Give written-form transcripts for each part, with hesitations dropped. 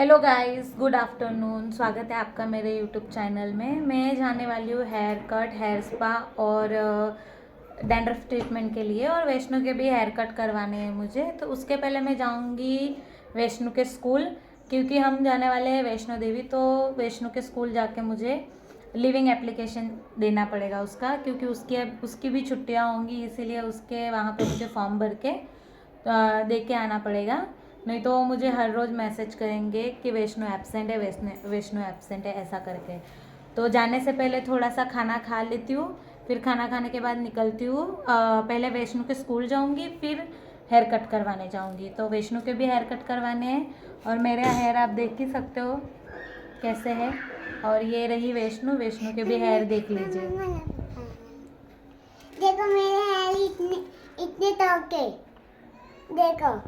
Hello guys, good afternoon. स्वागत है आपका मेरे यूट्यूब चैनल में। मैं जाने वाली हूँ हेयर कट, हेयर स्पा और डैंड्रफ ट्रीटमेंट के लिए, और वैष्णु के भी हेयर कट करवाने हैं मुझे। तो उसके पहले मैं जाऊँगी वैष्णु के स्कूल, क्योंकि हम जाने वाले हैं वैष्णो देवी। तो वैष्णु के स्कूल जाके मुझे लिविंग एप्लीकेशन देना पड़ेगा उसका, क्योंकि उसकी भी छुट्टियाँ होंगी, इसीलिए उसके वहाँ पे मुझे फॉर्म भर के दे के आना पड़ेगा। नहीं तो वो मुझे हर रोज़ मैसेज करेंगे कि वैष्णु एब्सेंट है, वैष्णु एब्सेंट है, ऐसा करके। तो जाने से पहले थोड़ा सा खाना खा लेती हूँ, फिर खाना खाने के बाद निकलती हूँ। पहले वैष्णु के स्कूल जाऊँगी, फिर हेयर कट करवाने जाऊँगी। तो वैष्णु के भी हेयर कट करवाने हैं, और मेरे हेयर आप देख ही सकते हो कैसे है। और ये रही वैष्णु, वैष्णु के भी हेयर देख लीजिए। देखो मेरे हेयर इतने इतने तोके देखो।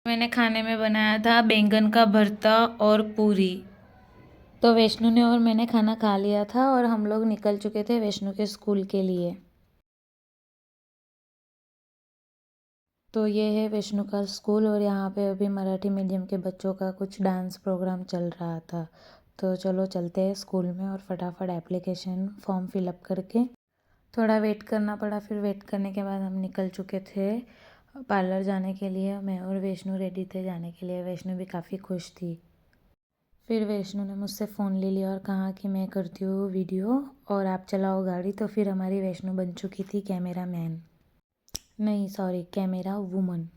मैंने खाने में बनाया था बैंगन का भरता और पूरी। तो वैष्णु ने और मैंने खाना खा लिया था, और हम लोग निकल चुके थे वैष्णु के स्कूल के लिए। तो ये है वैष्णु का स्कूल, और यहाँ पे अभी मराठी मीडियम के बच्चों का कुछ डांस प्रोग्राम चल रहा था। तो चलो चलते हैं स्कूल में, और फटाफट एप्लीकेशन फॉर्म फिलअप करके थोड़ा वेट करना पड़ा। फिर वेट करने के बाद हम निकल चुके थे पार्लर जाने के लिए। मैं और वैष्णु रेडी थे जाने के लिए। वैष्णु भी काफ़ी खुश थी। फिर वैष्णु ने मुझसे फ़ोन ले लिया और कहा कि मैं करती हूँ वीडियो और आप चलाओ गाड़ी। तो फिर हमारी वैष्णु बन चुकी थी कैमरा मैन, नहीं सॉरी, कैमरा वुमन।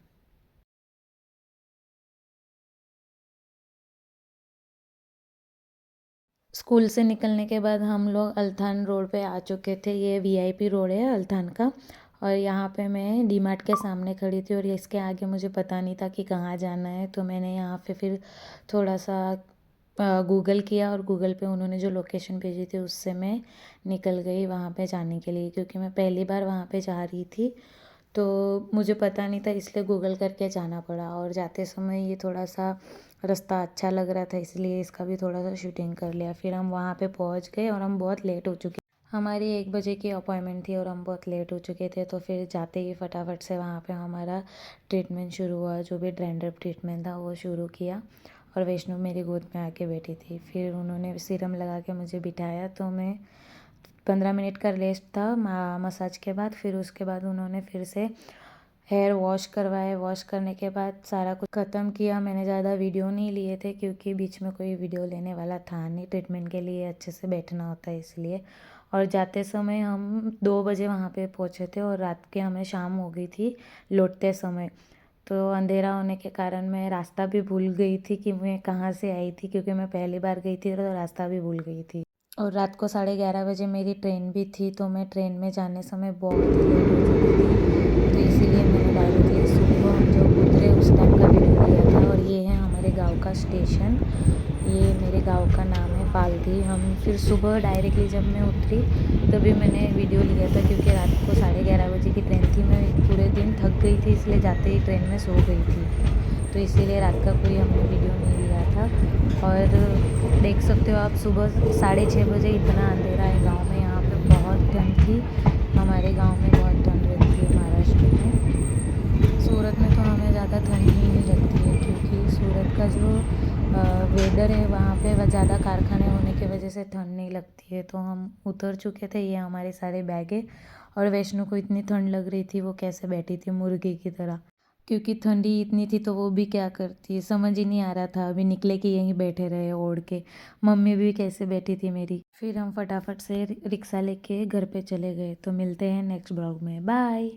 स्कूल से निकलने के बाद हम लोग अल्थान रोड पे आ चुके थे। ये वीआईपी रोड है अल्थान का, और यहाँ पे मैं डीमार्ट के सामने खड़ी थी, और इसके आगे मुझे पता नहीं था कि कहाँ जाना है। तो मैंने यहाँ पे फिर थोड़ा सा गूगल किया, और गूगल पे उन्होंने जो लोकेशन भेजी थी उससे मैं निकल गई वहाँ पे जाने के लिए, क्योंकि मैं पहली बार वहाँ पे जा रही थी। तो मुझे पता नहीं था, इसलिए गूगल करके जाना पड़ा। और जाते समय ये थोड़ा सा रास्ता अच्छा लग रहा था, इसलिए इसका भी थोड़ा सा शूटिंग कर लिया। फिर हम वहाँ पे पहुँच गए, और हम बहुत लेट हो चुके। हमारी 1 बजे की अपॉइंटमेंट थी, और हम बहुत लेट हो चुके थे। तो फिर जाते ही फटाफट से वहाँ पे हमारा ट्रीटमेंट शुरू हुआ। जो भी डैंड्रफ ट्रीटमेंट था वो शुरू किया, और वैष्णु मेरी गोद में आके बैठी थी। फिर उन्होंने सीरम लगा के मुझे बिठाया। तो मैं 15 मिनट का रेस्ट था मसाज के बाद। फिर उसके बाद उन्होंने फिर से हेयर वॉश करवाए। वॉश करने के बाद सारा कुछ ख़त्म किया। मैंने ज़्यादा वीडियो नहीं लिए थे, क्योंकि बीच में कोई वीडियो लेने वाला था नहीं। ट्रीटमेंट के लिए अच्छे से बैठना होता है इसलिए। और जाते समय हम 2 बजे वहाँ पे पहुँचे थे, और रात के हमें शाम हो गई थी लौटते समय। तो अंधेरा होने के कारण मैं रास्ता भी भूल गई थी कि मैं कहाँ से आई थी, क्योंकि मैं पहली बार गई थी तो रास्ता भी भूल गई थी। और रात को 11:30 बजे मेरी ट्रेन भी थी। तो मैं ट्रेन में जाने समय बहुत ही लेट हो चुकी थी। तो इसीलिए मैंने डायरेक्टली सुबह हम जब उतरे उस टाइम का वीडियो लिया था। और ये है हमारे गांव का स्टेशन। ये मेरे गांव का नाम है पालधी। हम फिर सुबह डायरेक्टली जब मैं उतरी तभी मैंने वीडियो लिया था, क्योंकि रात को 11:30 बजे की ट्रेन थी। मैं पूरे दिन थक गई थी, इसलिए जाते ही ट्रेन में सो गई थी। तो इसीलिए रात का कोई हमने वीडियो नहीं लिया था। और देख सकते हो आप, सुबह 6:30 बजे इतना अंधेरा है गांव में। यहाँ पे बहुत ठंड थी। हमारे गांव में बहुत ठंड रहती है महाराष्ट्र में। सूरत में तो हमें ज़्यादा ठंड ही नहीं लगती है, क्योंकि सूरत का जो वेदर है वहाँ पे ज़्यादा कारखाने होने की वजह से ठंड नहीं लगती है। तो हम उतर चुके थे। ये हमारे सारे बैग है। और वैष्णु को इतनी ठंड लग रही थी, वो कैसे बैठी थी मुर्गी की तरह, क्योंकि ठंडी इतनी थी। तो वो भी क्या करती, समझ ही नहीं आ रहा था। अभी निकले कि यहीं बैठे रहे ओढ़ के। मम्मी भी कैसे बैठी थी मेरी। फिर हम फटाफट से रिक्शा लेके घर पे चले गए। तो मिलते हैं नेक्स्ट ब्लॉग में। बाय।